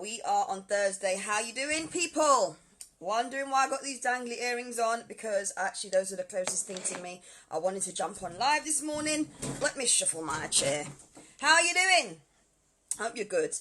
We are on Thursday. How you doing, people? Wondering why I got these dangly earrings on? Because actually those are the closest thing to me. I wanted to jump on live this morning. Let me shuffle my chair. How are you doing? Hope you're good.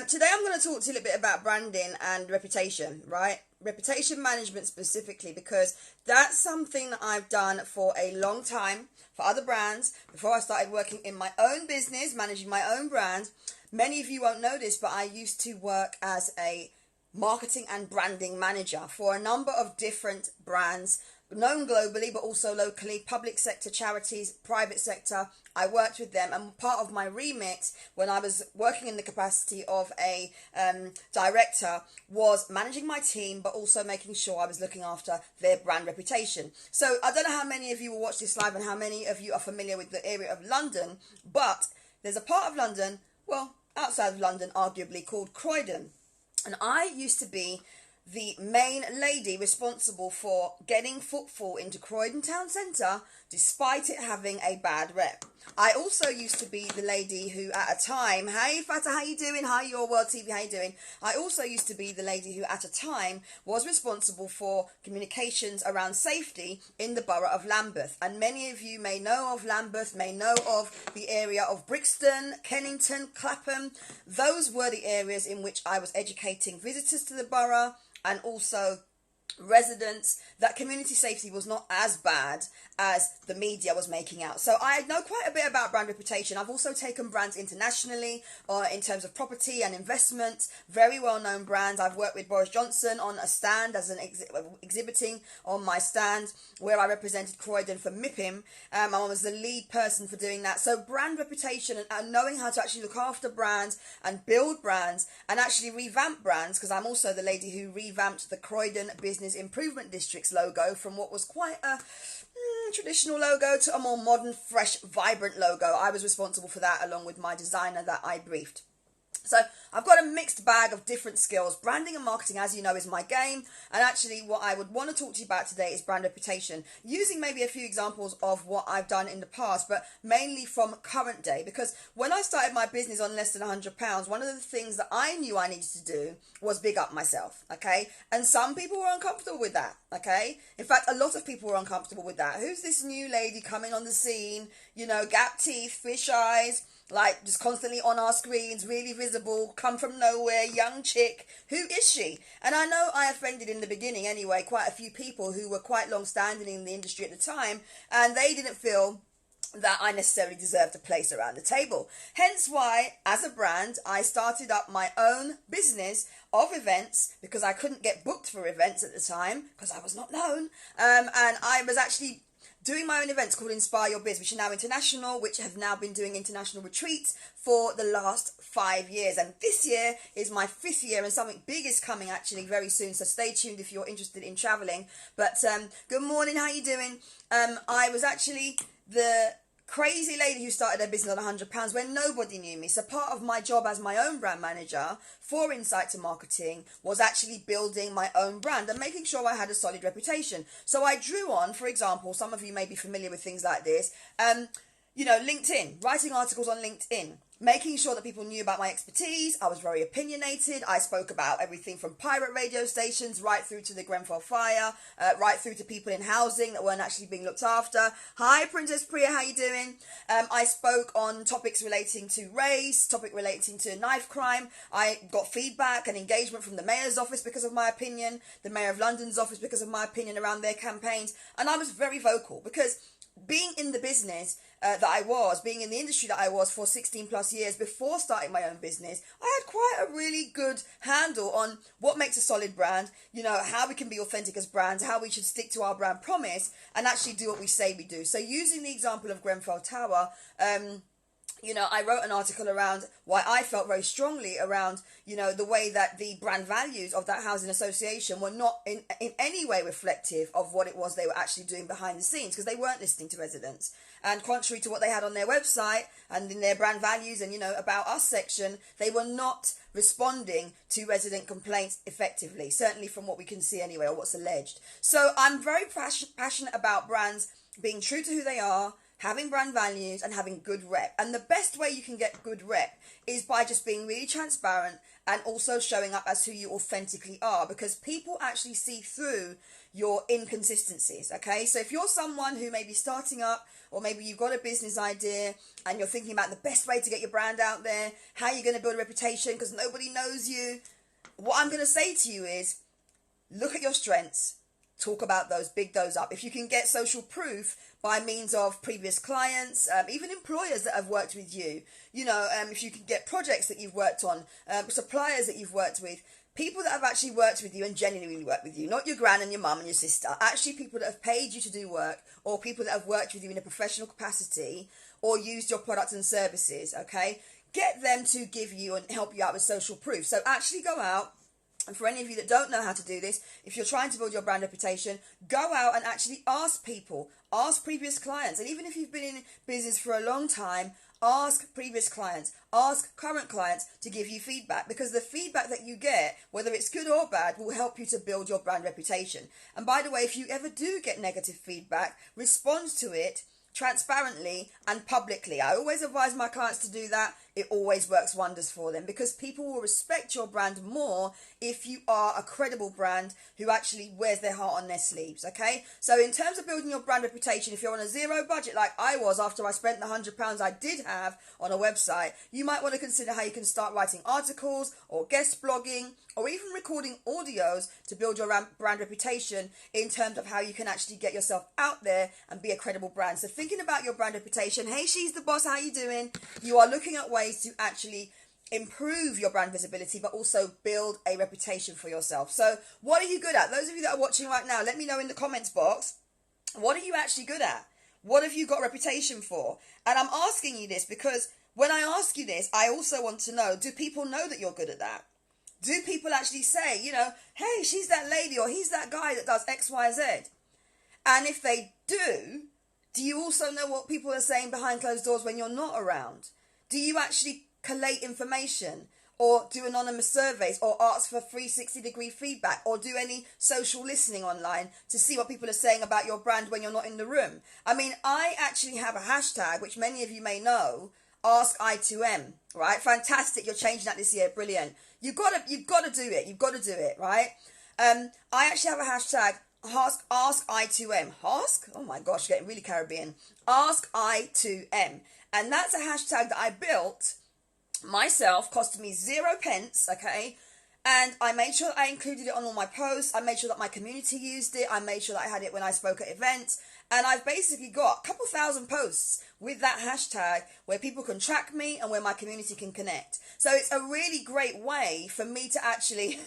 Today I'm going to talk to you a little bit about branding and reputation, right? Reputation management specifically, because that's something that I've done for a long time for other brands. Before I started working in my own business, managing my own brand. Many of you won't know this, but I used to work as a marketing and branding manager for a number of different brands, known globally, but also locally, public sector, charities, private sector. I worked with them, and part of my remit when I was working in the capacity of a director was managing my team, but also making sure I was looking after their brand reputation. So I don't know how many of you will watch this live and how many of you are familiar with the area of London, but there's a part of London, well, outside of London, arguably, called Croydon. And I used to be the main lady responsible for getting footfall into Croydon Town Centre, despite it having a bad rep. I also used to be the lady who at a time, hey Fata, how you doing? Hi, Your World TV, how you doing? I also used to be the lady who at a time was responsible for communications around safety in the borough of Lambeth. And many of you may know of Lambeth, may know of the area of Brixton, Kennington, Clapham. Those were the areas in which I was educating visitors to the borough, and also residents, that community safety was not as bad as the media was making out. So I know quite a bit about brand reputation. I've also taken brands internationally in terms of property and investment, very well-known brands. I've worked with Boris Johnson on a stand as an exhibiting on my stand where I represented Croydon for MIPIM. I was the lead person for doing that. So brand reputation and knowing how to actually look after brands and build brands and actually revamp brands, because I'm also the lady who revamped the Croydon Business Improvement District's logo from what was quite a traditional logo to a more modern, fresh, vibrant logo. I was responsible for that along with my designer that I briefed. So I've got a mixed bag of different skills. Branding and marketing, as you know, is my game. And actually what I would want to talk to you about today is brand reputation, using maybe a few examples of what I've done in the past, but mainly from current day. Because when I started my business on less than £100, one of the things that I knew I needed to do was big up myself, okay? And some people were uncomfortable with that, okay? In fact, a lot of people were uncomfortable with that. Who's this new lady coming on the scene? You know, gap teeth, fish eyes, like just constantly on our screens, really visible, come from nowhere, young chick. Who is she? And I know I offended in the beginning anyway quite a few people who were quite long standing in the industry at the time, and they didn't feel that I necessarily deserved a place around the table. Hence why, as a brand, I started up my own business of events, because I couldn't get booked for events at the time because I was not known, and I was actually doing my own events called Inspire Your Biz, which are now international, which have now been doing international retreats for the last 5 years. And this year is my 5th year, and something big is coming actually very soon. So stay tuned if you're interested in traveling. But good morning, how you doing? I was actually the crazy lady who started her business on £100 when nobody knew me. So part of my job as my own brand manager for Insight2Marketing was actually building my own brand and making sure I had a solid reputation. So I drew on, for example, some of you may be familiar with things like this, you know, LinkedIn, writing articles on LinkedIn, making sure that people knew about my expertise. I was very opinionated. I spoke about everything from pirate radio stations right through to the Grenfell fire, right through to people in housing that weren't actually being looked after. Hi, Princess Priya, how you doing? I spoke on topics relating to race, topic relating to knife crime. I got feedback and engagement from the Mayor's office because of my opinion, the Mayor of London's office because of my opinion around their campaigns. And I was very vocal because being in the business that I was, being in the industry that I was for 16 plus years before starting my own business, I had quite a really good handle on what makes a solid brand, you know, how we can be authentic as brands, how we should stick to our brand promise and actually do what we say we do. So using the example of Grenfell Tower, you know, I wrote an article around why I felt very strongly around, you know, the way that the brand values of that housing association were not in any way reflective of what it was they were actually doing behind the scenes, because they weren't listening to residents. And contrary to what they had on their website and in their brand values and, you know, about us section, they were not responding to resident complaints effectively, certainly from what we can see anyway, or what's alleged. So I'm very passionate about brands being true to who they are, having brand values, and having good rep. And the best way you can get good rep is by just being really transparent and also showing up as who you authentically are, because people actually see through your inconsistencies, okay? So if you're someone who may be starting up, or maybe you've got a business idea and you're thinking about the best way to get your brand out there, how you're going to build a reputation because nobody knows you, what I'm going to say to you is, look at your strengths, talk about those, big those up. If you can get social proof by means of previous clients, even employers that have worked with you, if you can get projects that you've worked on, suppliers that you've worked with, people that have actually worked with you and genuinely worked with you, not your gran and your mum and your sister, actually people that have paid you to do work, or people that have worked with you in a professional capacity or used your products and services, okay? Get them to give you and help you out with social proof. So actually go out. And for any of you that don't know how to do this, if you're trying to build your brand reputation, go out and actually ask people, ask previous clients. And even if you've been in business for a long time, ask previous clients, ask current clients to give you feedback, because the feedback that you get, whether it's good or bad, will help you to build your brand reputation. And by the way, if you ever do get negative feedback, respond to it transparently and publicly. I always advise my clients to do that. It always works wonders for them, because people will respect your brand more if you are a credible brand who actually wears their heart on their sleeves, okay? So in terms of building your brand reputation, if you're on a zero budget like I was after I spent the £100 I did have on a website, you might want to consider how you can start writing articles or guest blogging or even recording audios to build your brand reputation in terms of how you can actually get yourself out there and be a credible brand. So thinking about your brand reputation, hey, she's the boss, how you doing? You are looking at ways to actually improve your brand visibility, but also build a reputation for yourself. So what are you good at? Those of you that are watching right now, let me know in the comments box, what are you actually good at? What have you got reputation for? And I'm asking you this because when I ask you this, I also want to know, do people know that you're good at that? Do people actually say, hey, she's that lady or he's that guy that does X, Y, Z? And if they do you also know what people are saying behind closed doors when you're not around? Do you actually collate information or do anonymous surveys or ask for 360-degree feedback or do any social listening online to see what people are saying about your brand when you're not in the room? I mean, I actually have a hashtag, which many of you may know, AskI2M, right? Fantastic, you're changing that this year, brilliant. You've got to do it, right? I actually have a hashtag, AskI2M. Ask? Oh my gosh, getting really Caribbean. AskI2M. And that's a hashtag that I built myself, costed me 0 pence, okay? And I made sure that I included it on all my posts. I made sure that my community used it. I made sure that I had it when I spoke at events. And I've basically got a couple thousand posts with that hashtag where people can track me and where my community can connect. So it's a really great way for me to actually,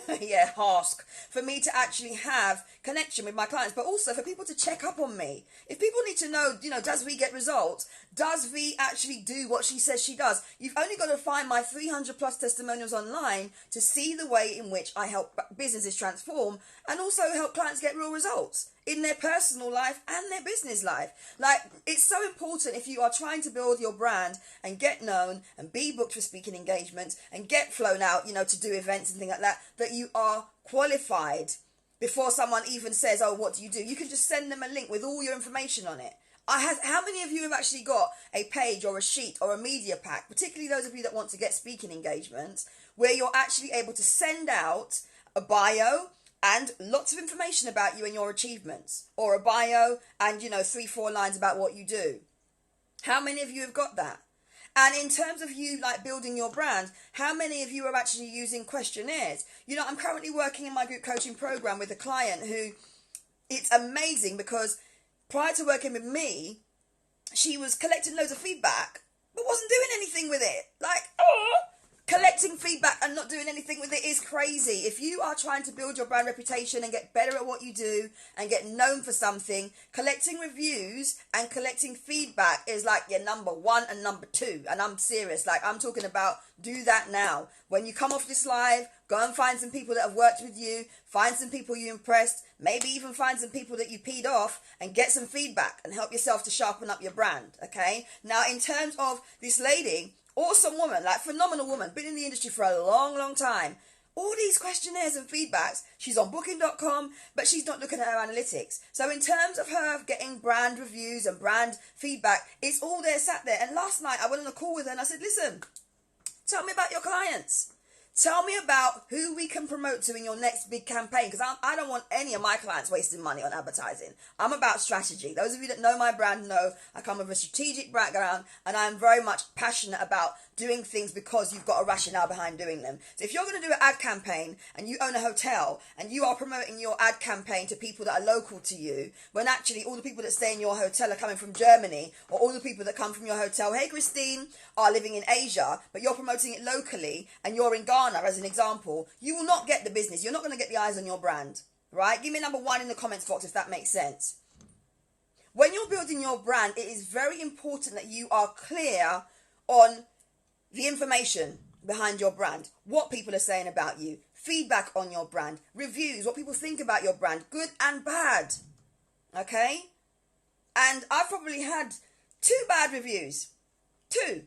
for me to actually have connection with my clients, but also for people to check up on me. If people need to know, does V get results? Does V actually do what she says she does? You've only got to find my 300 plus testimonials online to see the way in which I help businesses transform and also help clients get real results in their personal life and their business life. Like, it's so important if you are trying to build your brand and get known and be booked for speaking engagements and get flown out, to do events and things like that, that you are qualified before someone even says, oh, what do? You can just send them a link with all your information on it. How many of you have actually got a page or a sheet or a media pack, particularly those of you that want to get speaking engagements, where you're actually able to send out a bio and lots of information about you and your achievements, or a bio and 3-4 lines about what you do? How many of you have got that? And in terms of you building your brand, how many of you are actually using questionnaires? I'm currently working in my group coaching program with a client who, it's amazing because prior to working with me, she was collecting loads of feedback but wasn't doing anything with it. Collecting feedback and not doing anything with it is crazy. If you are trying to build your brand reputation and get better at what you do and get known for something, collecting reviews and collecting feedback is like your number 1 and number 2. And I'm serious. I'm talking about, do that now. When you come off this live, go and find some people that have worked with you, find some people you impressed, maybe even find some people that you peed off and get some feedback and help yourself to sharpen up your brand, okay? Now, in terms of this lady, awesome woman, phenomenal woman, been in the industry for a long, long time. all these questionnaires and feedbacks. She's on booking.com, but she's not looking at her analytics. So in terms of her getting brand reviews and brand feedback, it's all there, sat there. And last night I went on a call with her and I said, listen, tell me about your clients. Tell me about who we can promote to in your next big campaign, because I don't want any of my clients wasting money on advertising. I'm about strategy. Those of you that know my brand know I come with a strategic background, and I'm very much passionate about doing things because you've got a rationale behind doing them. So if you're going to do an ad campaign and you own a hotel and you are promoting your ad campaign to people that are local to you, when actually all the people that stay in your hotel are coming from Germany, or all the people that come from your hotel, hey Christine, are living in Asia, but you're promoting it locally and you're in Ghana as an example, you will not get the business. You're not going to get the eyes on your brand, right? Give me number 1 in the comments box if that makes sense. When you're building your brand, it is very important that you are clear on the information behind your brand, what people are saying about you, feedback on your brand, reviews, what people think about your brand, good and bad, okay? And I've probably had 2 bad reviews, 2.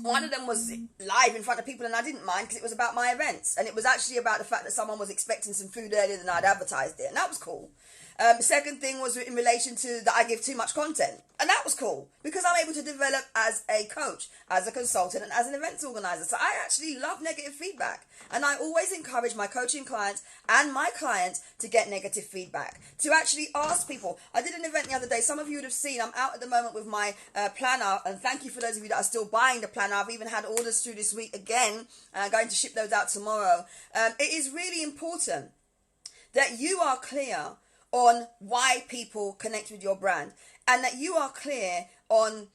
One of them was live in front of people and I didn't mind because it was about my events, and it was actually about the fact that someone was expecting some food earlier than I'd advertised it, and that was cool. The second thing was in relation to that I give too much content, and that was cool because I'm able to develop as a coach, as a consultant, and as an events organizer. So I actually love negative feedback, and I always encourage my coaching clients and my clients to get negative feedback, to actually ask people. I did an event the other day. Some of you would have seen I'm out at the moment with my planner, and thank you for those of you that are still buying the planner. I've even had orders through this week again, going to ship those out tomorrow. It is really important that you are clear on why people connect with your brand, and that you are clear on,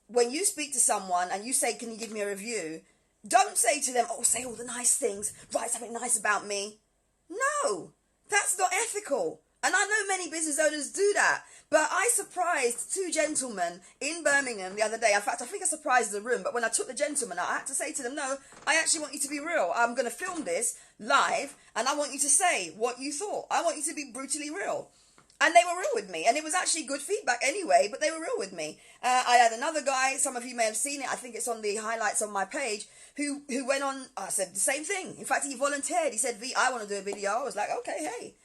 when you speak to someone and you say, can you give me a review? Don't say to them, oh, say all the nice things, write something nice about me. No, that's not ethical. And I know many business owners do that. But I surprised 2 gentlemen in Birmingham the other day. In fact, I think I surprised the room. But when I took the gentleman out, I had to say to them, no, I actually want you to be real. I'm going to film this live, and I want you to say what you thought. I want you to be brutally real. And they were real with me. And it was actually good feedback anyway, but they were real with me. I had another guy, some of you may have seen it, I think it's on the highlights on my page, who went on, I said the same thing. In fact, he volunteered. He said, V, I want to do a video. I was like, okay, hey.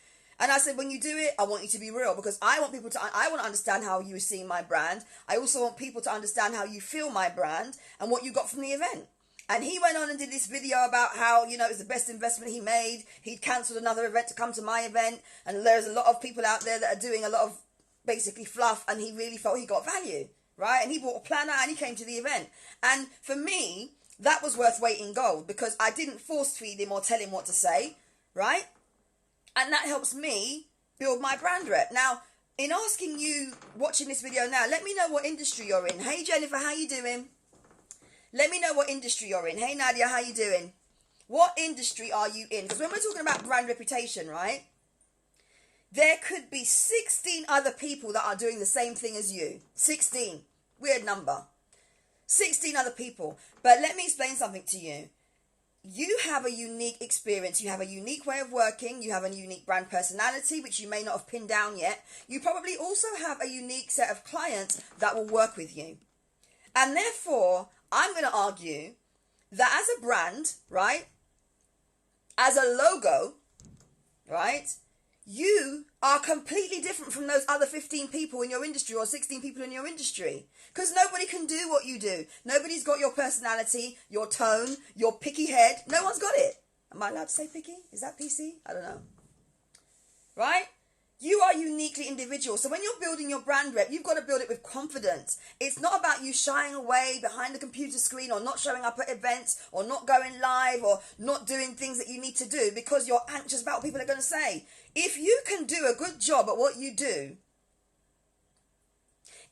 And I said, when you do it, I want you to be real, because I want to understand how you see my brand. I also want people to understand how you feel my brand and what you got from the event. And he went on and did this video about how, it was the best investment he made. He'd cancelled another event to come to my event. And there's a lot of people out there that are doing a lot of basically fluff, and he really felt he got value, right? And he bought a planner and he came to the event. And for me, that was worth weight in gold, because I didn't force feed him or tell him what to say, right? And that helps me build my brand rep. Now, in asking you watching this video now, let me know what industry you're in. Hey, Jennifer, how you doing? Let me know what industry you're in. Hey, Nadia, how you doing? What industry are you in? Because when we're talking about brand reputation, right, there could be 16 other people that are doing the same thing as you. 16. Weird number. 16 other people. But let me explain something to you. You have a unique experience. You have a unique way of working. You have a unique brand personality, which you may not have pinned down yet. You probably also have a unique set of clients that will work with you. And therefore, I'm going to argue that as a brand, right, as a logo, right, you are completely different from those other 15 people in your industry or 16 people in your industry. Because nobody can do what you do. Nobody's got your personality, your tone, your picky head. No one's got it. Am I allowed to say picky? Is that PC? I don't know. Right? You are uniquely individual. So when you're building your brand rep, you've got to build it with confidence. It's not about you shying away behind the computer screen, or not showing up at events, or not going live, or not doing things that you need to do because you're anxious about what people are going to say. If you can do a good job at what you do,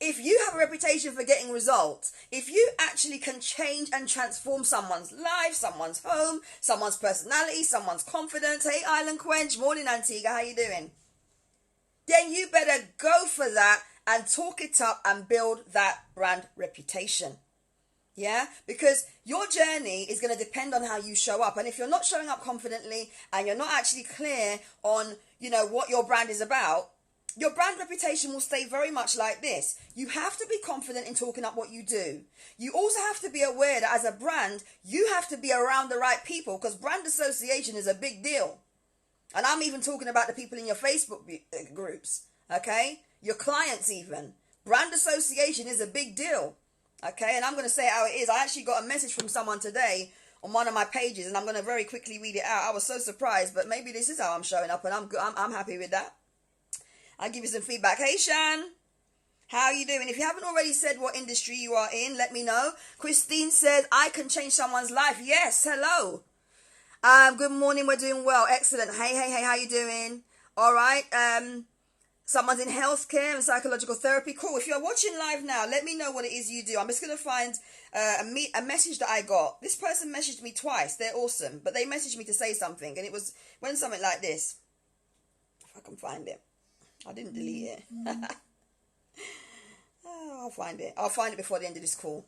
if you have a reputation for getting results, if you actually can change and transform someone's life, someone's home, someone's personality, someone's confidence. Hey, Island Quench, morning Antigua, how you doing? Then you better go for that and talk it up and build that brand reputation. Yeah, because your journey is going to depend on how you show up. And if you're not showing up confidently and you're not actually clear on, what your brand is about, Your brand reputation will stay very much like this. You have to be confident in talking up what you do. You also have to be aware that as a brand, you have to be around the right people, because brand association is a big deal. And I'm even talking about the people in your Facebook groups, okay? Your clients even. Brand association is a big deal, okay? And I'm going to say it how it is. I actually got a message from someone today on one of my pages, and I'm going to very quickly read it out. I was so surprised, but maybe this is how I'm showing up, and I'm happy with that. I'll give you some feedback. Hey, Shan. How are you doing? If you haven't already said what industry you are in, let me know. Christine says, I can change someone's life. Yes, hello. Good morning, we're doing well. Excellent. Hey, how you doing? All right. Someone's in healthcare and psychological therapy. Cool. If you're watching live now, let me know what it is you do. I'm just going to find a message that I got. This person messaged me twice. They're awesome. But they messaged me to say something, and it went something like this. If I can find it. I didn't delete it. Oh, I'll find it. I'll find it before the end of this call,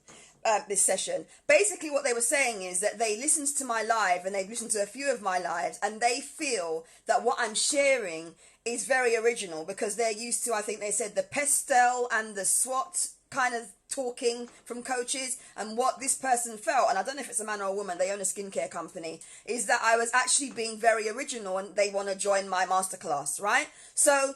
this session. Basically, what they were saying is that they listened to my live, and they've listened to a few of my lives, and they feel that what I'm sharing is very original, because they're used to, I think they said, the pestle and the SWOT kind of talking from coaches. And what this person felt, and I don't know if it's a man or a woman, they own a skincare company, is that I was actually being very original, and they want to join my masterclass, right? So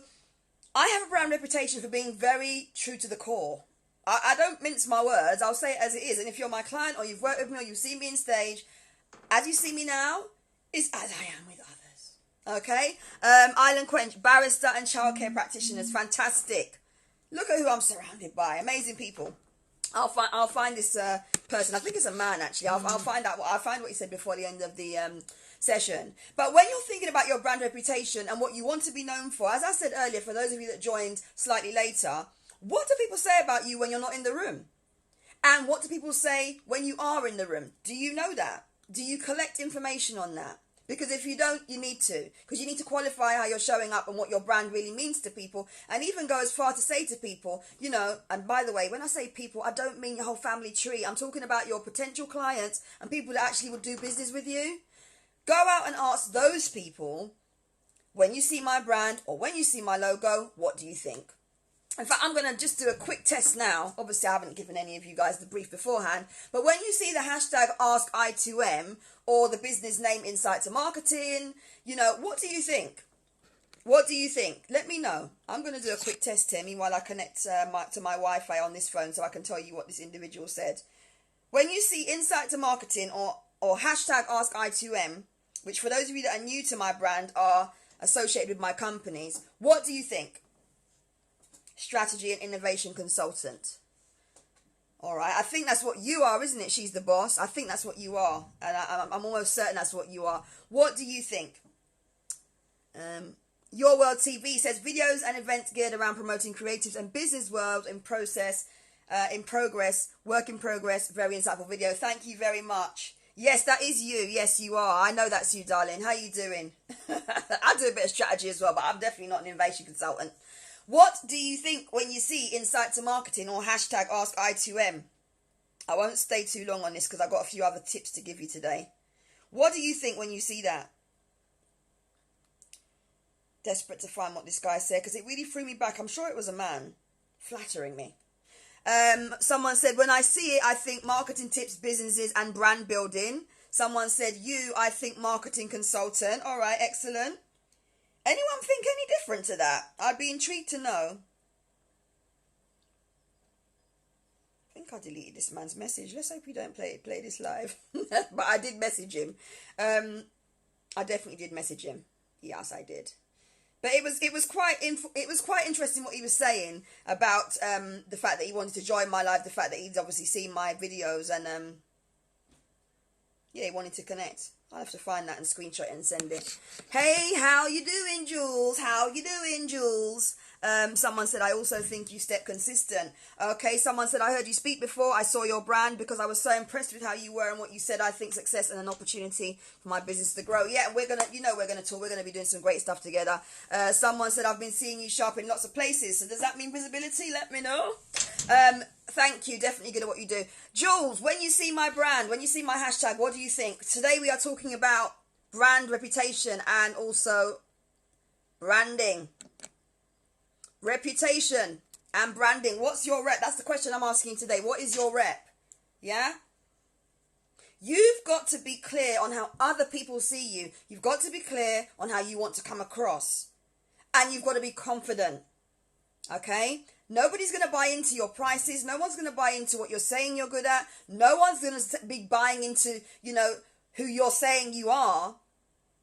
I have a brand reputation for being very true to the core. I don't mince my words. I'll say it as it is. And if you're my client, or you've worked with me, or you've seen me in stage, as you see me now is as I am with others. Okay? Island Quench, barrister and childcare practitioners. Fantastic. Look at who I'm surrounded by. Amazing people. I'll find this person. I think it's a man, actually. I'll find out. I'll find what he said before the end of the session. But when you're thinking about your brand reputation and what you want to be known for, as I said earlier, for those of you that joined slightly later, what do people say about you when you're not in the room? And what do people say when you are in the room? Do you know that? Do you collect information on that? Because if you don't, you need to. Because you need to qualify how you're showing up and what your brand really means to people. And even go as far to say to people, you know, and by the way, when I say people, I don't mean your whole family tree. I'm talking about your potential clients and people that actually would do business with you. Go out and ask those people, when you see my brand or when you see my logo, what do you think? In fact, I'm going to just do a quick test now. Obviously, I haven't given any of you guys the brief beforehand. But when you see the hashtag AskI2M or the business name insight2marketing, you know, what do you think? What do you think? Let me know. I'm going to do a quick test here. Meanwhile, I connect to my Wi-Fi on this phone so I can tell you what this individual said. When you see insight2marketing or hashtag AskI2M, which for those of you that are new to my brand are associated with my companies, what do you think? Strategy and innovation consultant. All right, I think that's what you are, isn't it? She's the boss. I think that's what you are, and I'm almost certain that's what you are. What do you think? Your World TV says videos and events geared around promoting creatives and business world in progress, work in progress. Very insightful video. Thank you very much. Yes, that is you. Yes, you are. I know that's you, darling. How you doing? I do a bit of strategy as well, but I'm definitely not an innovation consultant. What do you think when you see insight2marketing or hashtag AskI2M? I won't stay too long on this because I've got a few other tips to give you today. What do you think when you see that? Desperate to find what this guy said because it really threw me back. I'm sure it was a man flattering me. Someone said, when I see it, I think marketing tips, businesses and brand building. Someone said, I think marketing consultant. All right, excellent. Anyone think any different to that? I'd be intrigued to know. I think I deleted this man's message. Let's hope you don't play this live. But I did message him. I definitely did message him. Yes, I did. But it was quite interesting what he was saying about the fact that he wanted to join my live, the fact that he'd obviously seen my videos, and he wanted to connect. I'll have to find that and screenshot it and send it. Hey, how you doing, Jules? How you doing, Jules? Someone said, I also think you step consistent. Okay, someone said, I heard you speak before. I saw your brand because I was so impressed with how you were and what you said. I think success and an opportunity for my business to grow. Yeah, we're going to talk. We're going to be doing some great stuff together. Someone said, I've been seeing you shop in lots of places. So does that mean visibility? Let me know. Thank you. Definitely good at what you do. Jules, when you see my brand, when you see my hashtag, what do you think? Today we are talking about brand reputation and also branding. Reputation and branding. What's your rep? That's the question I'm asking today. What is your rep? Yeah? You've got to be clear on how other people see you. You've got to be clear on how you want to come across. And you've got to be confident. Okay? Nobody's going to buy into your prices. No one's going to buy into what you're saying you're good at. No one's going to be buying into, who you're saying you are,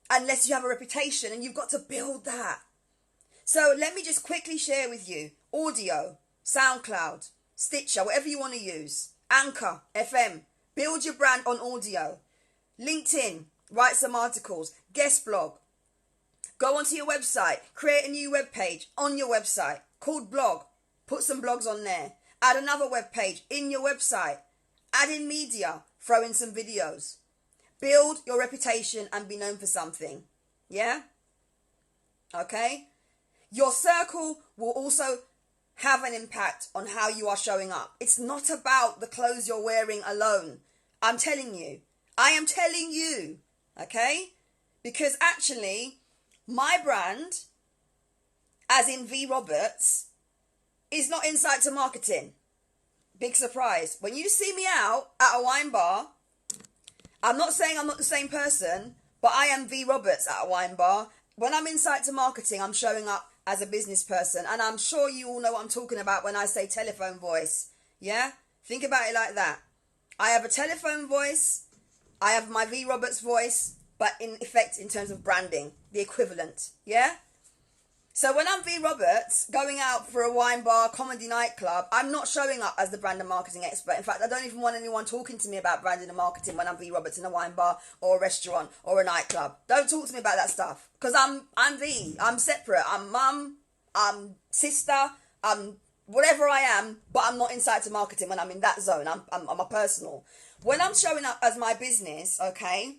unless you have a reputation, and you've got to build that. So let me just quickly share with you. Audio, SoundCloud, Stitcher, whatever you want to use. Anchor, FM. Build your brand on audio. LinkedIn, write some articles. Guest blog. Go onto your website. Create a new web page on your website called blog. Put some blogs on there. Add another web page in your website. Add in media. Throw in some videos. Build your reputation and be known for something. Yeah? Okay? Your circle will also have an impact on how you are showing up. It's not about the clothes you're wearing alone. I'm telling you. I am telling you. Okay? Because actually, my brand, as in V Roberts, is not insight2marketing. Big surprise. When you see me out at a wine bar, I'm not saying I'm not the same person, but I am V Roberts at a wine bar. When I'm insight2marketing, I'm showing up as a business person. And I'm sure you all know what I'm talking about when I say telephone voice. Yeah? Think about it like that. I have a telephone voice. I have my V Roberts voice. But in effect, in terms of branding, the equivalent. Yeah? So when I'm V Roberts, going out for a wine bar, comedy nightclub, I'm not showing up as the brand and marketing expert. In fact, I don't even want anyone talking to me about branding and marketing when I'm V Roberts in a wine bar or a restaurant or a nightclub. Don't talk to me about that stuff. Because I'm V. I'm separate. I'm mum. I'm sister. I'm whatever I am. But I'm not insight2marketing when I'm in that zone. I'm a personal. When I'm showing up as my business, okay,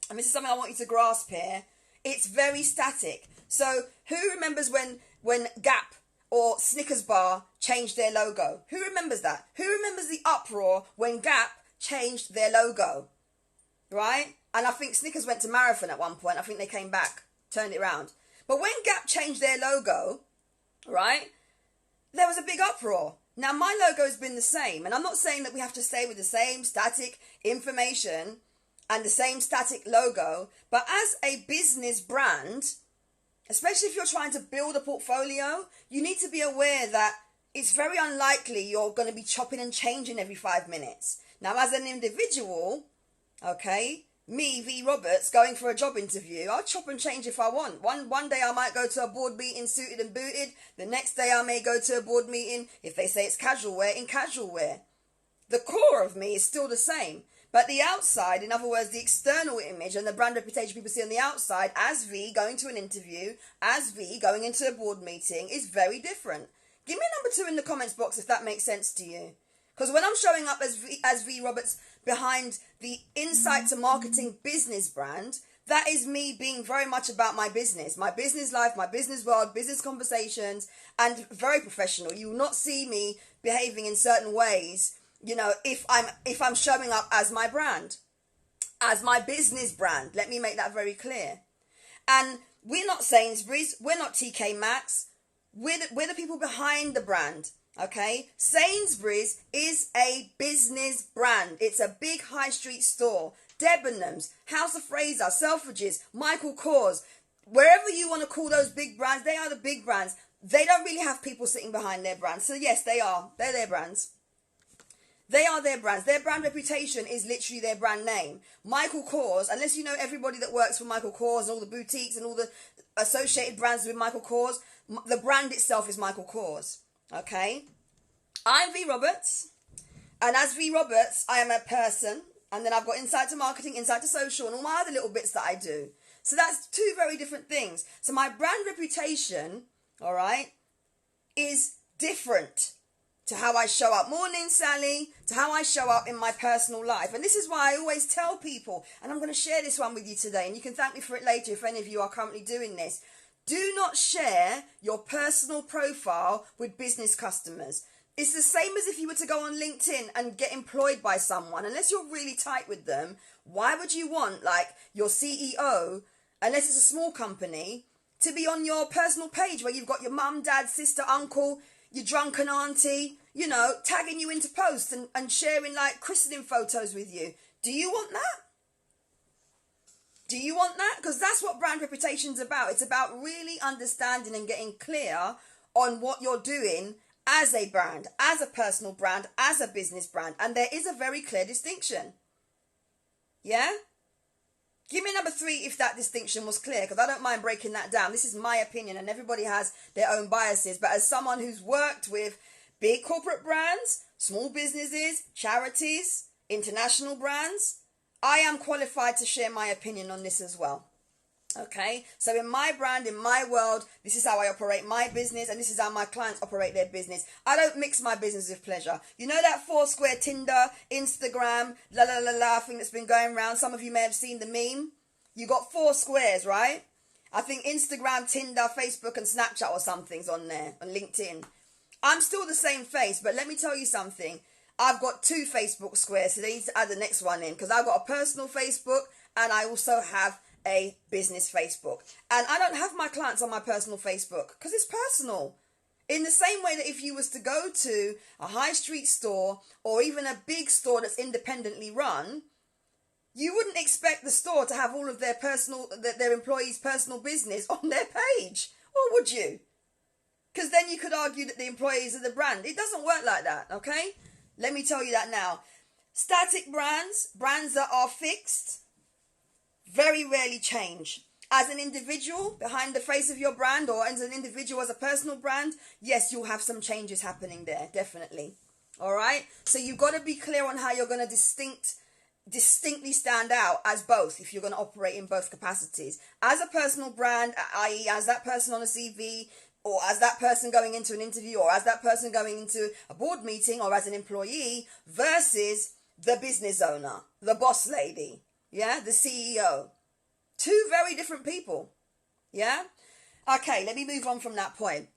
and this is something I want you to grasp here, it's very static. So who remembers when Gap or Snickers bar changed their logo? Who remembers that? Who remembers the uproar when Gap changed their logo? Right? And I think Snickers went to Marathon at one point. I think they came back, turned it around. But when Gap changed their logo, right, there was a big uproar. Now, my logo has been the same. And I'm not saying that we have to stay with the same static information and the same static logo. But as a business brand, especially if you're trying to build a portfolio, you need to be aware that it's very unlikely you're going to be chopping and changing every 5 minutes. Now, as an individual, okay, me, V Roberts, going for a job interview, I'll chop and change if I want. One day I might go to a board meeting suited and booted. The next day I may go to a board meeting, if they say it's casual wear, in casual wear. The core of me is still the same. But the outside, in other words, the external image and the brand reputation people see on the outside as V going to an interview, as V going into a board meeting, is very different. Give me a number 2 in the comments box if that makes sense to you. Because when I'm showing up as V Roberts behind the insight2marketing business brand, that is me being very much about my business life, my business world, business conversations, and very professional. You will not see me behaving in certain ways, if I'm showing up as my brand, as my business brand. Let me make that very clear. And we're not Sainsbury's, we're not TK Maxx, we're the people behind the brand, okay? Sainsbury's is a business brand. It's a big high street store. Debenhams, House of Fraser, Selfridges, Michael Kors, wherever you want to call those big brands, they are the big brands. They don't really have people sitting behind their brands. So yes, they are. They're their brands. They are their brands. Their brand reputation is literally their brand name. Michael Kors, unless you know everybody that works for Michael Kors and all the boutiques and all the associated brands with Michael Kors, the brand itself is Michael Kors. Okay? I'm V Roberts. And as V Roberts, I am a person. And then I've got insight2marketing, insight2social, and all my other little bits that I do. So that's 2 very different things. So my brand reputation, all right, is different to how I show up. Morning, Sally. To how I show up in my personal life. And this is why I always tell people, and I'm going to share this one with you today, and you can thank me for it later if any of you are currently doing this. Do not share your personal profile with business customers. It's the same as if you were to go on LinkedIn and get employed by someone. Unless you're really tight with them, why would you want, like, your CEO, unless it's a small company, to be on your personal page where you've got your mum, dad, sister, uncle, your drunken auntie, you know, tagging you into posts and sharing like christening photos with you? Do you want that? Do you want that? Because that's what brand reputation's about. It's about really understanding and getting clear on what you're doing as a brand, as a personal brand, as a business brand. And there is a very clear distinction. Yeah? Give me number 3 if that distinction was clear, because I don't mind breaking that down. This is my opinion and everybody has their own biases. But as someone who's worked with big corporate brands, small businesses, charities, international brands, I am qualified to share my opinion on this as well. Okay, so in my brand, in my world, this is how I operate my business, and this is how my clients operate their business. I don't mix my business with pleasure. You know that Foursquare, Tinder, Instagram, thing that's been going around? Some of you may have seen the meme. You got 4 squares, right? I think Instagram, Tinder, Facebook, and Snapchat or something's on there, on LinkedIn. I'm still the same face, but let me tell you something. I've got 2 Facebook squares, so they need to add the next one in, because I've got a personal Facebook and I also have a business Facebook. And I don't have my clients on my personal Facebook because it's personal. In the same way that if you was to go to a high street store or even a big store that's independently run, you wouldn't expect the store to have all of their employees' personal business on their page, or would you? Because then you could argue that the employees are the brand. It doesn't work like that, okay? Let me tell you that now. Static brands that are fixed, very rarely change. As an individual behind the face of your brand, or as an individual as a personal brand, yes, you'll have some changes happening there, definitely. All right? So you've got to be clear on how you're going to distinctly stand out as both, if you're going to operate in both capacities. As a personal brand, i.e. as that person on a CV, or as that person going into an interview, or as that person going into a board meeting, or as an employee, versus the business owner, the boss lady, yeah, the CEO. 2 very different people, yeah? Okay, let me move on from that point.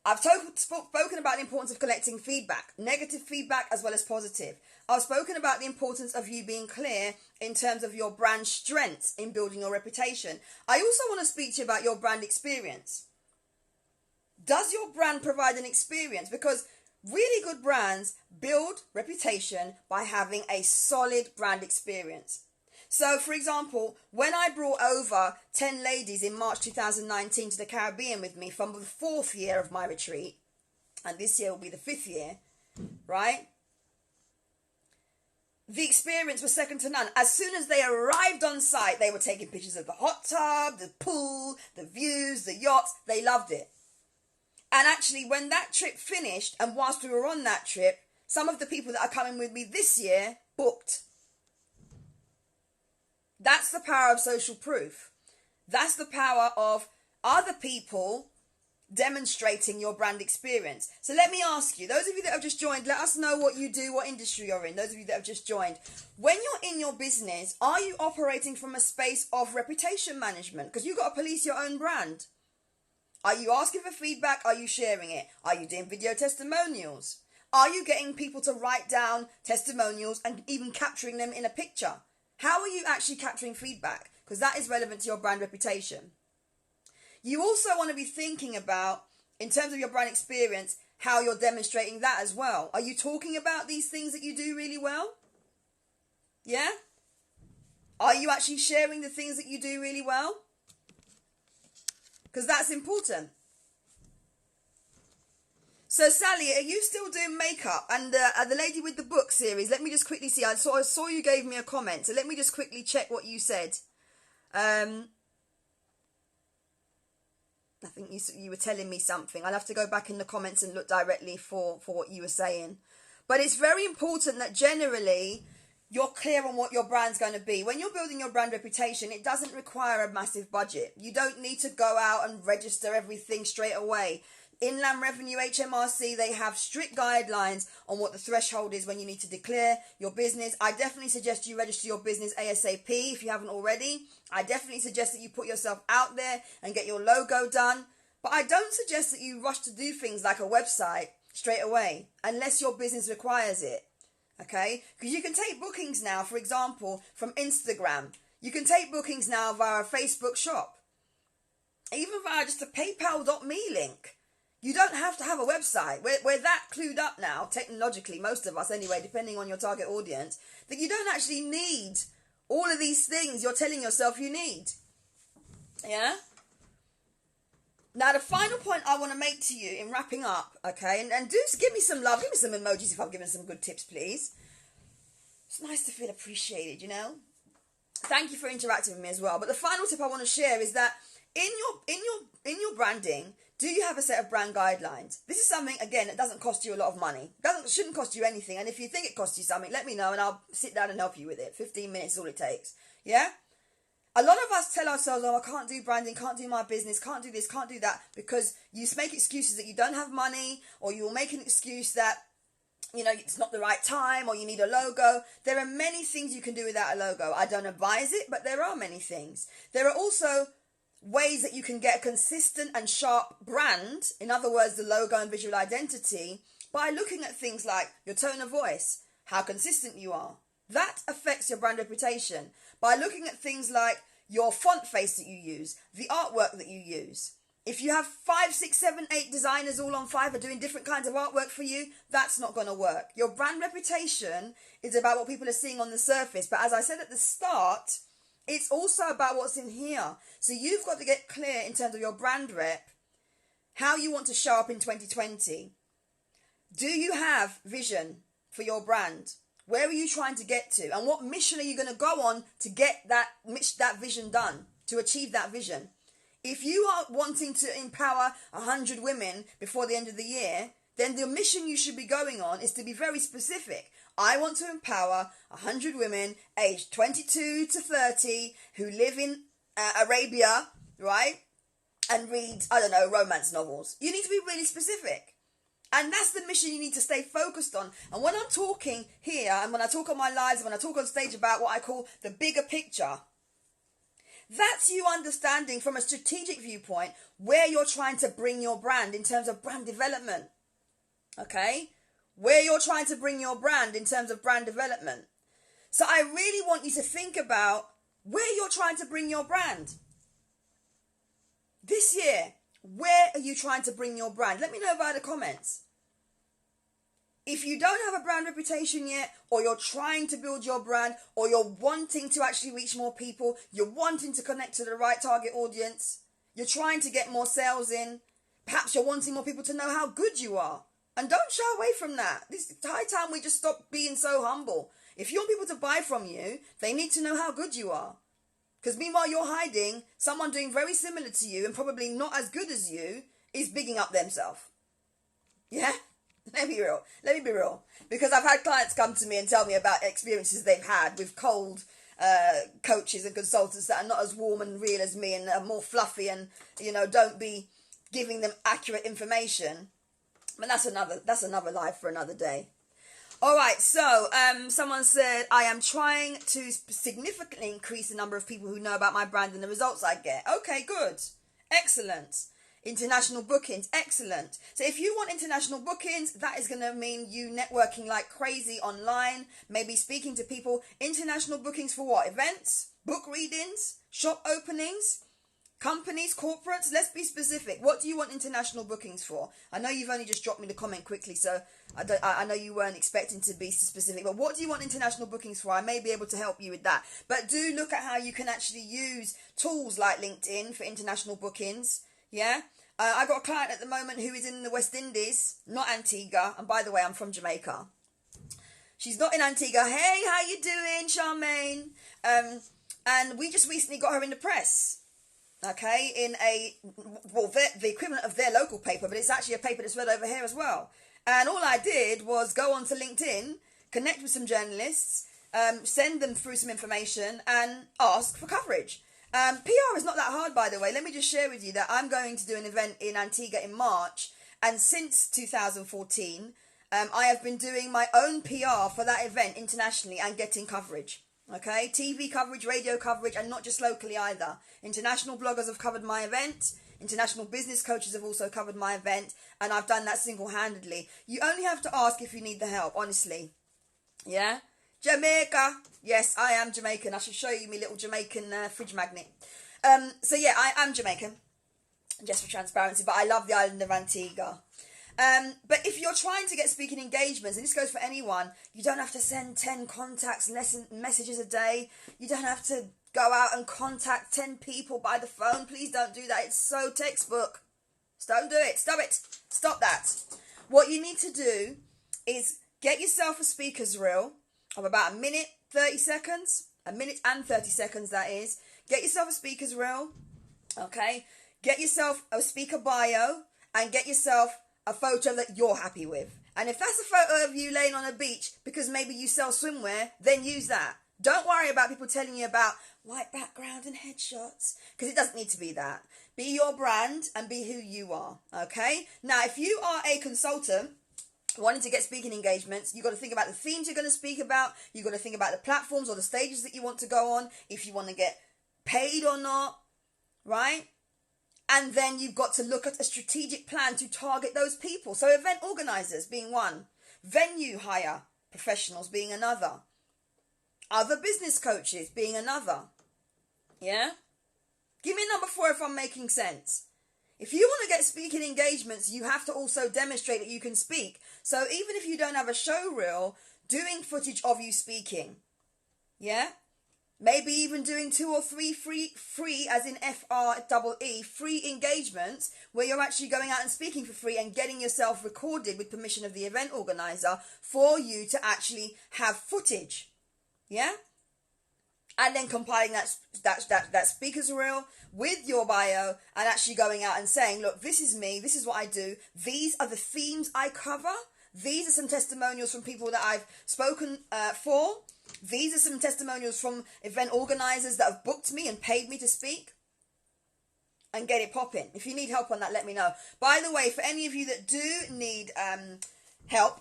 I've spoken about the importance of collecting feedback, negative feedback as well as positive. I've spoken about the importance of you being clear in terms of your brand strengths in building your reputation. I also want to speak to you about your brand experience. Does your brand provide an experience? Because really good brands build reputation by having a solid brand experience. So, for example, when I brought over 10 ladies in March 2019 to the Caribbean with me from the 4th year of my retreat, and this year will be the 5th year, right? The experience was second to none. As soon as they arrived on site, they were taking pictures of the hot tub, the pool, the views, the yachts. They loved it. And actually, when that trip finished, and whilst we were on that trip, some of the people that are coming with me this year booked. That's the power of social proof. That's the power of other people demonstrating your brand experience. So let me ask you, those of you that have just joined, let us know what you do, what industry you're in. Those of you that have just joined, when you're in your business, are you operating from a space of reputation management? Because you've got to police your own brand. Are you asking for feedback? Are you sharing it? Are you doing video testimonials? Are you getting people to write down testimonials and even capturing them in a picture? How are you actually capturing feedback? Because that is relevant to your brand reputation. You also want to be thinking about, in terms of your brand experience, how you're demonstrating that as well. Are you talking about these things that you do really well? Yeah? Are you actually sharing the things that you do really well? Because that's important. So Sally, are you still doing makeup? And the lady with the book series, let me just quickly see. I saw you gave me a comment, so let me just quickly check what you said. I think you were telling me something. I'll have to go back in the comments and look directly for what you were saying. But it's very important that generally you're clear on what your brand's going to be. When you're building your brand reputation, it doesn't require a massive budget. You don't need to go out and register everything straight away. Inland Revenue, HMRC, they have strict guidelines on what the threshold is when you need to declare your business. I definitely suggest you register your business ASAP if you haven't already. I definitely suggest that you put yourself out there and get your logo done. But I don't suggest that you rush to do things like a website straight away unless your business requires it. Okay? Because you can take bookings now, for example, from Instagram. You can take bookings now via a Facebook shop. even via just a paypal.me link. You don't have to have a website. We're that clued up now, technologically, most of us anyway, depending on your target audience, that you don't actually need all of these things you're telling yourself you need. Yeah? Now, the final point I want to make to you in wrapping up, okay, and do give me some love, give me some emojis if I've given some good tips, please. It's nice to feel appreciated, you know? Thank you for interacting with me as well. But the final tip I want to share is that in your branding, do you have a set of brand guidelines? This is something, again, that doesn't cost you a lot of money. Shouldn't cost you anything. And if you think it costs you something, let me know and I'll sit down and help you with it. 15 minutes is all it takes. Yeah? A lot of us tell ourselves, oh, I can't do branding, can't do my business, can't do this, can't do that, because you make excuses that you don't have money, or you'll make an excuse that, you know, it's not the right time, or you need a logo. There are many things you can do without a logo. I don't advise it, but there are many things. There are also ways that you can get a consistent and sharp brand, in other words, the logo and visual identity, by looking at things like your tone of voice, how consistent you are. That affects your brand reputation. By looking at things like your font face that you use, the artwork that you use. If you have 5, 6, 7, 8 designers all on Fiverr doing different kinds of artwork for you, that's not going to work. Your brand reputation is about what people are seeing on the surface. But as I said at the start, it's also about what's in here. So you've got to get clear in terms of your brand rep, how you want to show up in 2020. Do you have vision for your brand? Where are you trying to get to? And what mission are you going to go on to get that vision done, to achieve that vision? If you are wanting to empower 100 women before the end of the year, then the mission you should be going on is to be very specific. I want to empower 100 women aged 22 to 30 who live in Arabia, right? And read, I don't know, romance novels. You need to be really specific. And that's the mission you need to stay focused on. And when I'm talking here, and when I talk on my lives, and when I talk on stage about what I call the bigger picture, that's you understanding from a strategic viewpoint where you're trying to bring your brand in terms of brand development. Okay? Where you're trying to bring your brand in terms of brand development. So I really want you to think about where you're trying to bring your brand. This year, where are you trying to bring your brand? Let me know via the comments. If you don't have a brand reputation yet, or you're trying to build your brand, or you're wanting to actually reach more people, you're wanting to connect to the right target audience, you're trying to get more sales in, perhaps you're wanting more people to know how good you are. And don't shy away from that. This is high time we just stop being so humble. If you want people to buy from you, they need to know how good you are. Because meanwhile you're hiding, someone doing very similar to you and probably not as good as you is bigging up themselves. Yeah? Let me be real. Because I've had clients come to me and tell me about experiences they've had with cold coaches and consultants that are not as warm and real as me and are more fluffy and, you know, don't be giving them accurate information. But that's another life for another day. All right, so someone said, I am trying to significantly increase the number of people who know about my brand and the results I get. Okay, good. Excellent. International bookings, excellent. So if you want international bookings, that is going to mean you networking like crazy online, maybe speaking to people. International bookings for what? Events, book readings, shop openings, companies, corporates. Let's be specific. What do you want international bookings for? I know you've only just dropped me the comment quickly, so I know you weren't expecting to be specific, but what do you want international bookings for? I may be able to help you with that. But do look at how you can actually use tools like LinkedIn for international bookings. Yeah? I got a client at the moment who is in the West Indies, not Antigua. And by the way, I'm from Jamaica. She's not in Antigua. Hey, how you doing, Charmaine? And we just recently got her in the press. Okay, in the equivalent of their local paper, but it's actually a paper that's read over here as well. And all I did was go onto LinkedIn, connect with some journalists, send them through some information and ask for coverage. PR is not that hard, by the way. Let me just share with you that I'm going to do an event in Antigua in March. And since 2014, I have been doing my own PR for that event internationally and getting coverage. Okay, TV coverage, radio coverage, and not just locally either. International bloggers have covered my event. International business coaches have also covered my event. And I've done that single-handedly. You only have to ask if you need the help, honestly. Yeah? Jamaica. Yes, I am Jamaican. I should show you my little Jamaican fridge magnet. So yeah, I am Jamaican. just for transparency, but I love the island of Antigua. But if you're trying to get speaking engagements, and this goes for anyone, you don't have to send 10 contacts messages a day. You don't have to go out and contact 10 people by the phone. Please don't do that. It's so textbook. Just don't do it. Stop it. Stop that. What you need to do is get yourself a speaker's reel of about a minute, 30 seconds. A minute and 30 seconds, that is. Get yourself a speaker's reel. Okay? Get yourself a speaker bio and get yourself a photo that you're happy with. And if that's a photo of you laying on a beach because maybe you sell swimwear, then use that. Don't worry about people telling you about white background and headshots, because it doesn't need to be that. Be your brand and be who you are, okay? Now, if you are a consultant wanting to get speaking engagements, you've got to think about the themes you're going to speak about. You've got to think about the platforms or the stages that you want to go on, if you want to get paid or not, right? And then you've got to look at a strategic plan to target those people. So event organizers being one, venue hire professionals being another, other business coaches being another. Yeah? Give me number 4 if I'm making sense. If you want to get speaking engagements, you have to also demonstrate that you can speak. So even if you don't have a show reel, doing footage of you speaking. Yeah? Maybe even doing 2 or 3 free as in FREE, free engagements where you're actually going out and speaking for free and getting yourself recorded with permission of the event organizer for you to actually have footage. Yeah? And then compiling that speaker's reel with your bio and actually going out and saying, look, this is me, this is what I do, these are the themes I cover, these are some testimonials from people that I've spoken for, these are some testimonials from event organizers that have booked me and paid me to speak, and get it popping. If you need help on that, let me know. By the way, for any of you that do need help,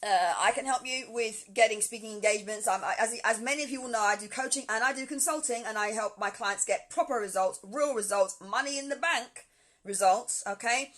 I can help you with getting speaking engagements. As many of you will know, I do coaching and I do consulting, and I help my clients get proper results, real results, money in the bank results, okay?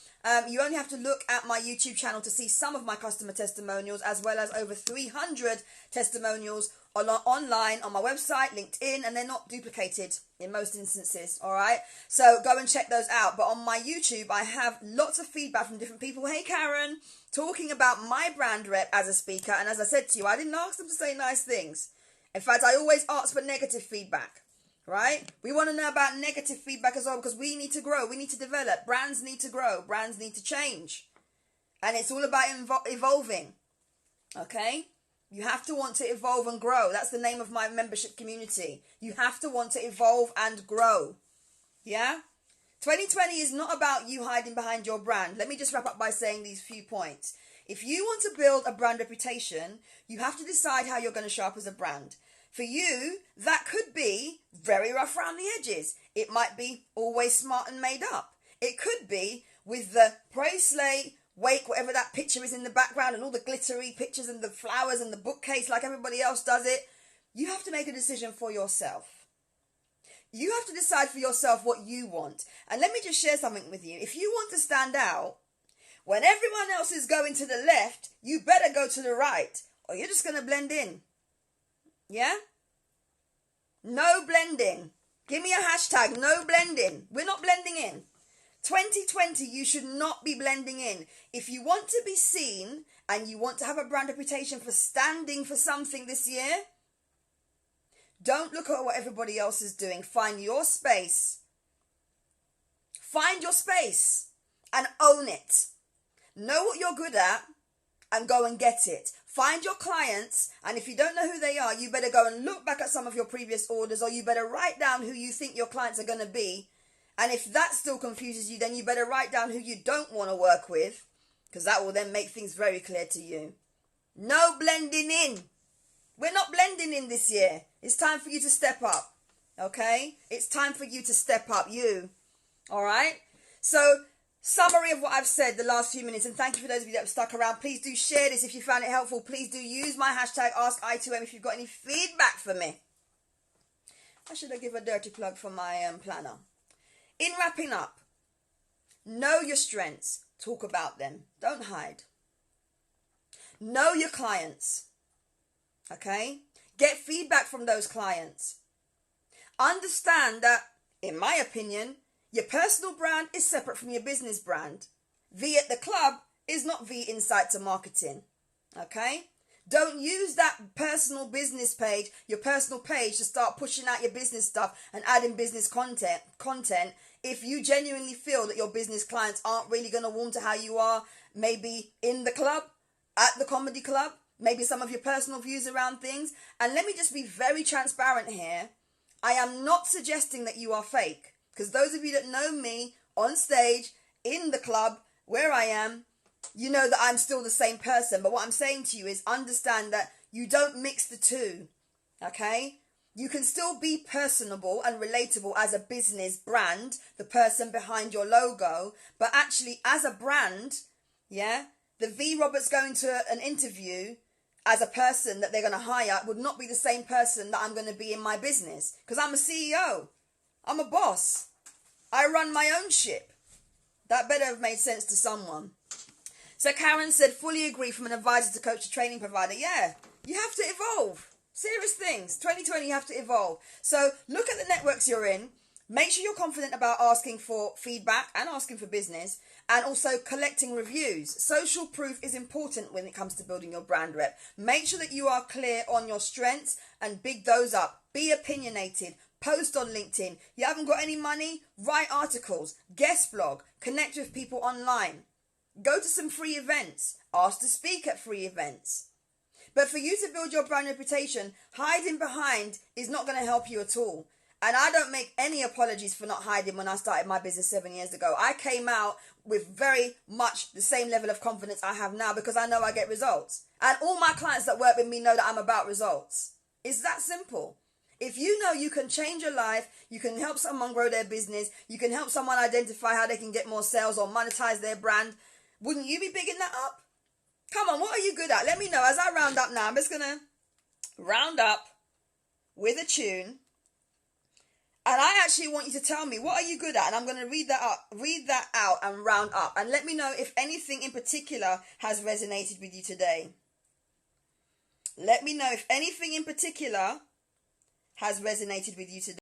You only have to look at my YouTube channel to see some of my customer testimonials, as well as over 300 testimonials online on my website, LinkedIn, and they're not duplicated in most instances, all right? So go and check those out. But on my YouTube, I have lots of feedback from different people. Hey, Karen, talking about my brand rep as a speaker. And as I said to you, I didn't ask them to say nice things. In fact, I always ask for negative feedback, right? We want to know about negative feedback as well, because we need to grow. We need to develop. Brands need to grow. Brands need to change. And it's all about evolving, okay? You have to want to evolve and grow. That's the name of my membership community. You have to want to evolve and grow. Yeah? 2020 is not about you hiding behind your brand. Let me just wrap up by saying these few points. If you want to build a brand reputation, you have to decide how you're going to show up as a brand. For you, that could be very rough around the edges. It might be always smart and made up. It could be with the pray, slay, wake, whatever that picture is in the background, and all the glittery pictures and the flowers and the bookcase like everybody else does it. You have to make a decision for yourself. You have to decide for yourself what you want. And let me just share something with you. If you want to stand out, when everyone else is going to the left, you better go to the right, or you're just going to blend in. Yeah? No blending. Give me a hashtag, no blending. We're not blending in. 2020, you should not be blending in. If you want to be seen and you want to have a brand reputation for standing for something this year, don't look at what everybody else is doing. Find your space. Find your space and own it. Know what you're good at and go and get it. Find your clients, and if you don't know who they are, you better go and look back at some of your previous orders, or you better write down who you think your clients are going to be. And if that still confuses you, then you better write down who you don't want to work with, because that will then make things very clear to you. No blending in. We're not blending in this year. It's time for you to step up, okay? It's time for you to step up, you. All right? So, summary of what I've said the last few minutes, and thank you for those of you that have stuck around. Please do share this if you found it helpful. Please do use my hashtag AskI2M if you've got any feedback for me. I should have given a dirty plug for my planner. In wrapping up, know your strengths. Talk about them. Don't hide. Know your clients. Okay? Get feedback from those clients. Understand that, in my opinion, Your personal brand is separate from your business brand. V at the club is not V insight2marketing. Okay? Don't use that personal business page, your personal page, to start pushing out your business stuff and adding business content if you genuinely feel that your business clients aren't really going to warm to how you are, maybe in the club, at the comedy club, maybe some of your personal views around things. And let me just be very transparent here. I am not suggesting that you are fake, because those of you that know me on stage, in the club, where I am, you know that I'm still the same person. But what I'm saying to you is understand that you don't mix the two, okay? You can still be personable and relatable as a business brand, the person behind your logo, but actually as a brand, yeah, the V Roberts going to an interview as a person that they're going to hire would not be the same person that I'm going to be in my business, because I'm a CEO. I'm a boss. I run my own ship. That better have made sense to someone. So Karen said, fully agree, from an advisor to coach to training provider. Yeah, you have to evolve. Serious things. 2020, you have to evolve. So look at the networks you're in. Make sure you're confident about asking for feedback and asking for business, and also collecting reviews. Social proof is important when it comes to building your brand rep. Make sure that you are clear on your strengths and big those up. Be opinionated. Post on LinkedIn. You haven't got any money? Write articles. Guest blog. Connect with people online. Go to some free events. Ask to speak at free events. But for you to build your brand reputation, hiding behind is not going to help you at all. And I don't make any apologies for not hiding when I started my business 7 years ago. I came out with very much the same level of confidence I have now, because I know I get results. And all my clients that work with me know that I'm about results. It's that simple. If you know you can change your life, you can help someone grow their business, you can help someone identify how they can get more sales or monetize their brand, wouldn't you be bigging that up? Come on, what are you good at? Let me know. As I round up now, I'm just going to round up with a tune. And I actually want you to tell me, what are you good at? And I'm going to read that out and round up. And let me know if anything in particular has resonated with you today. Let me know if anything in particular has resonated with you today.